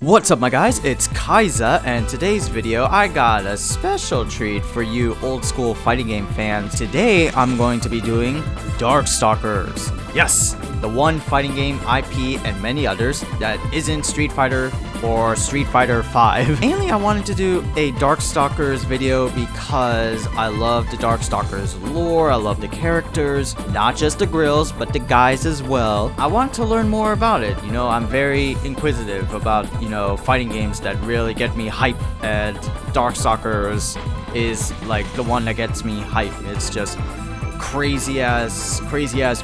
What's up my guys, it's Khaiza, and today's video I got a special treat for you old school fighting game fans. Today I'm going to be doing Darkstalkers. Yes, the one fighting game IP and many others that isn't Street Fighter or Street Fighter 5. Mainly I wanted to do a Darkstalkers video because I love the Darkstalkers lore, I love the characters, not just the grills, but the guys as well. I want to learn more about it. You know, I'm very inquisitive about, fighting games that really get me hype, and Darkstalkers is like the one that gets me hype. It's just crazy ass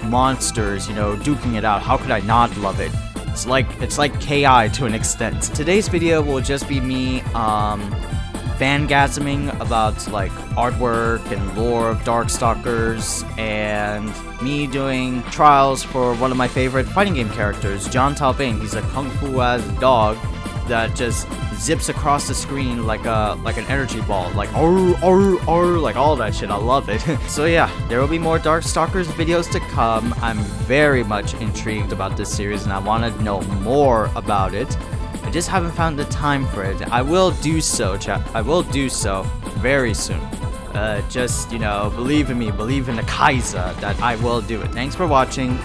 monsters, duking it out. How could I not love it? It's like KI to an extent. Today's video will just be me fangasming about like artwork and lore of Darkstalkers, and me doing trials for one of my favorite fighting game characters, John Talbane. He's a kung fu ass dog that just zips across the screen like an energy ball, like like all that shit. I love it. So yeah, there will be more Darkstalkers videos to come. I'm very much intrigued about this series and I want to know more about it. I just haven't found the time for it. I will do so, chat. I will do so very soon. Just, believe in me, believe in the Khaiza that I will do it. Thanks for watching.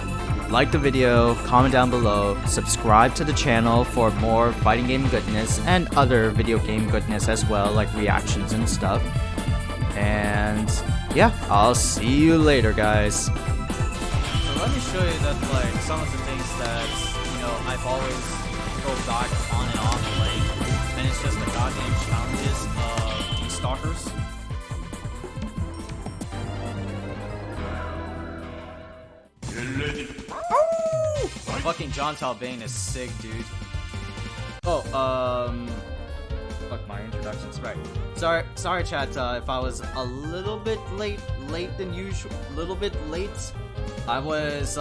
Like the video, comment down below, subscribe to the channel for more fighting game goodness and other video game goodness as well, like reactions and stuff. And yeah, I'll see you later, guys. So let me show you that like some of the things that I've always go back on and off late, and it's just the goddamn challenges of these stalkers. Fucking John Talbane is sick, dude. Oh, fuck my introductions, right. Sorry chat, if I was a little bit late than usual, I was,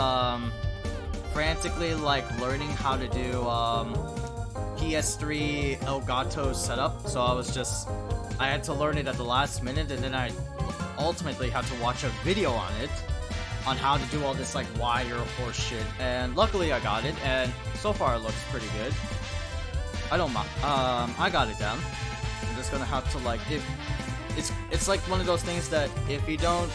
frantically, learning how to do, PS3 Elgato setup, so I had to learn it at the last minute, and then I ultimately had to watch a video on it, on how to do all this wire horse shit, and luckily I got it, and so far it looks pretty good. I don't mind. I got it down. I'm just gonna have to it's like one of those things that if you don't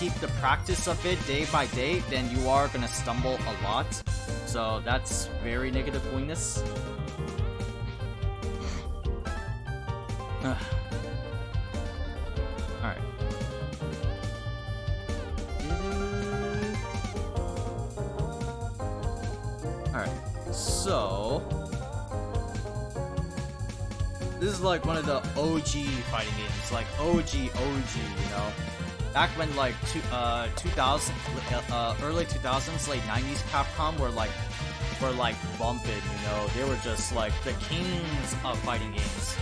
keep the practice of it day by day, then you are gonna stumble a lot. So that's very negative pointless. Alright. Alright, so this is like one of the OG fighting games, like OG, back when 2000, early 2000s, late 90s Capcom were bumping, they were just like the kings of fighting games.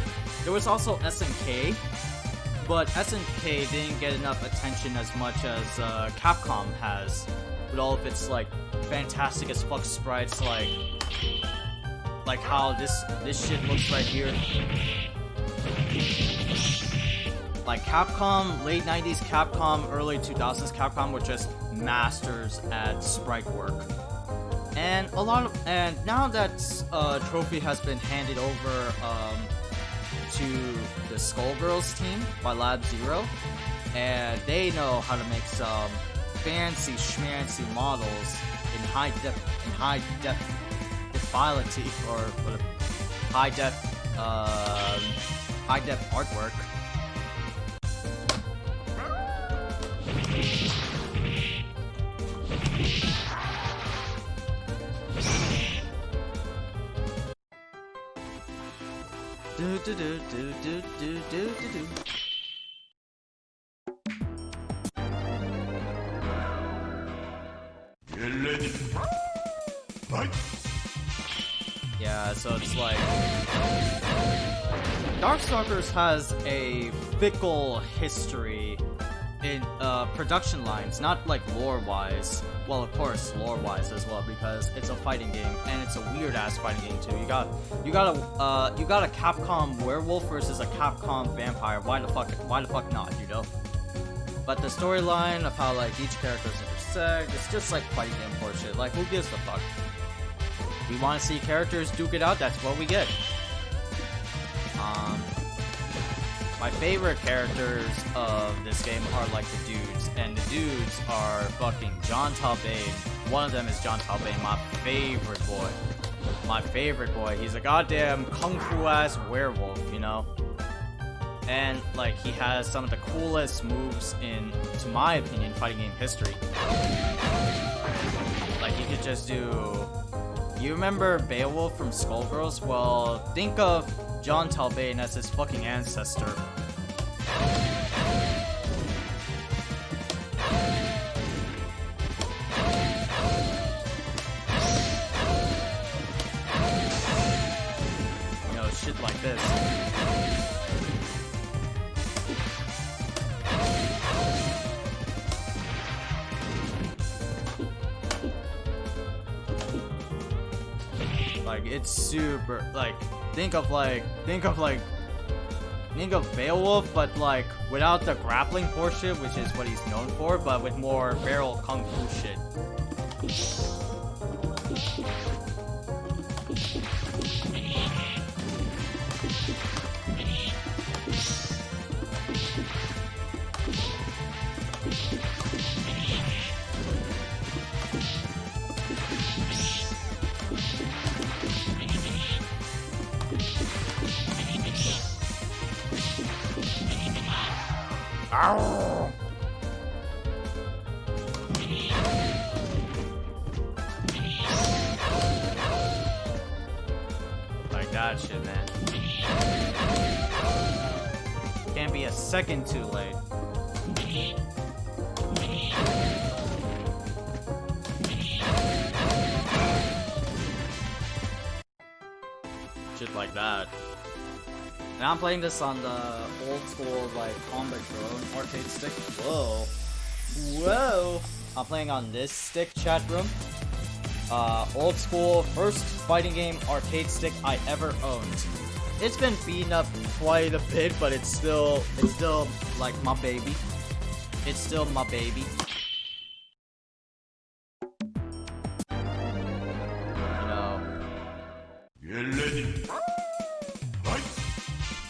There was also SNK, but SNK didn't get enough attention as much as Capcom has, with all of its fantastic as fuck sprites, like how this shit looks right here. Like Capcom, late 90s Capcom, early 2000s Capcom were just masters at sprite work. And now that trophy has been handed over to the Skullgirls team by Lab Zero, and they know how to make some fancy schmancy models in high def fidelity, or high def artwork. Do do do do do do do do. Yeah, so it's like Darkstalkers has a fickle history in production lines, not lore-wise. Well, of course, lore-wise as well, because it's a fighting game and it's a weird-ass fighting game too. You got a Capcom werewolf versus a Capcom vampire. Why the fuck not? But the storyline of how each character is intersect, it's just fighting game horseshit. Who gives a fuck? We want to see characters duke it out, that's what we get. My favorite characters of this game are like the dudes, and the dudes are fucking John Talbane. One of them is John Talbane, my favorite boy. My favorite boy. He's a goddamn kung fu ass werewolf, you know? And like he has some of the coolest moves in, to my opinion, fighting game history. Like he could just do... You remember Beowulf from Skullgirls? Well, think of John Talbane as his fucking ancestor. You know, shit like this. Like, it's super, like, think of Beowulf, but like without the grappling portion, which is what he's known for, but with more barrel kung fu shit. Ow. Like that shit, man. Can't be a second too late. Shit like that. Now I'm playing this on the old school, like, combat drone arcade stick. Whoa. Whoa! I'm playing on this stick, chat room. Old school, first fighting game arcade stick I ever owned. It's been beaten up quite a bit, but it's still, like, my baby. It's still my baby. You know.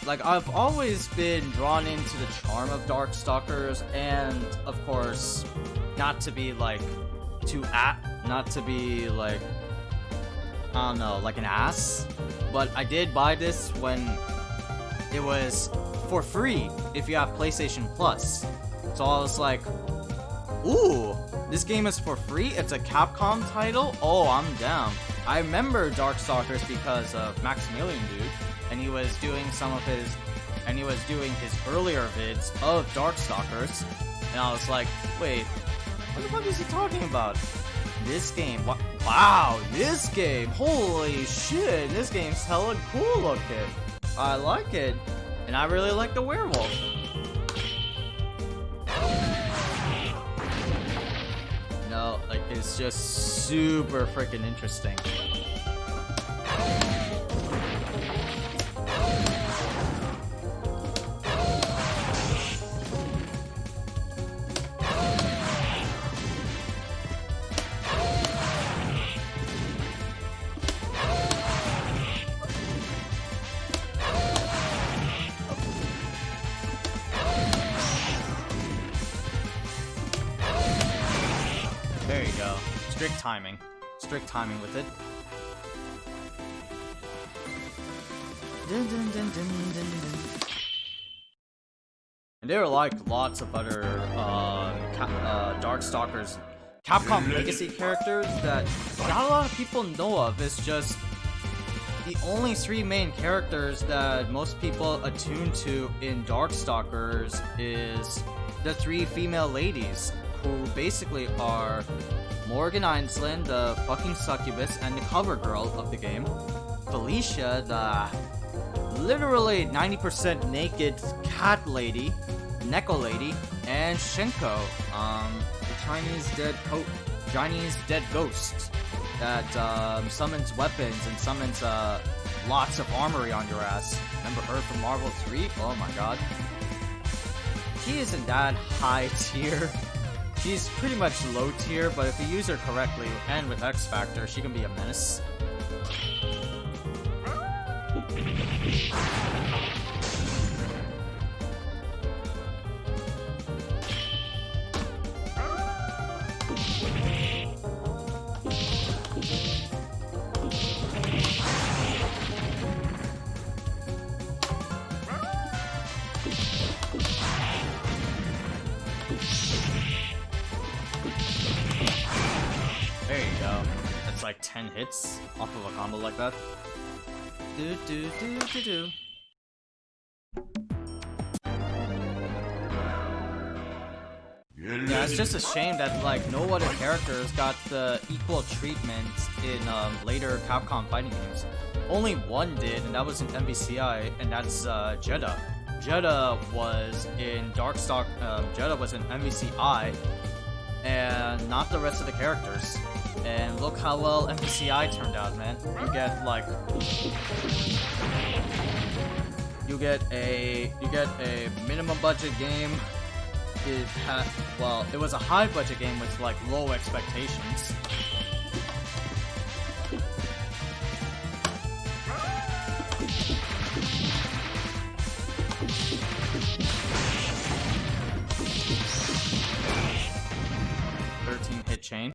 Like, I've always been drawn into the charm of Darkstalkers, and, of course, not to be, like, not to be, like, I don't know, like an ass, but I did buy this when it was for free if you have PlayStation Plus. So I was like, ooh, this game is for free? It's a Capcom title? Oh, I'm down. I remember Darkstalkers because of Maximilian Dude. And he was doing his earlier vids of Darkstalkers, and I was like, wait, what the fuck is he talking about? This game, wow, this game, holy shit, this game's hella cool looking. I like it, and I really like the werewolf. No, like, it's just super freaking interesting. There you go. Strict timing. Strict timing with it. Dun, dun, dun, dun, dun, dun. And there are like lots of other Darkstalkers Capcom Legacy characters that not a lot of people know of. It's just the only three main characters that most people attune to in Darkstalkers is the three female ladies, who basically are Morgan Ainsland, the fucking succubus and the cover girl of the game, Felicia, the literally 90% naked cat lady, Neko lady, and Shenko, the Chinese dead ghost that summons weapons and summons lots of armory on your ass. Remember her from Marvel 3? Oh my god. She isn't that high tier. She's pretty much low tier, but if you use her correctly and with X Factor, she can be a menace. There you go. That's like 10 hits off of a combo like that. Do do do do do. Yeah, it's just a shame that like no other characters got the equal treatment in later Capcom fighting games. Only one did, and that was in MVCI, and that's Jeddah. Jeddah was in Jeddah was in MVCI, and not the rest of the characters. And look how well MVCI turned out, man. You get a minimum budget game. It was a high budget game with like low expectations. Hit chain.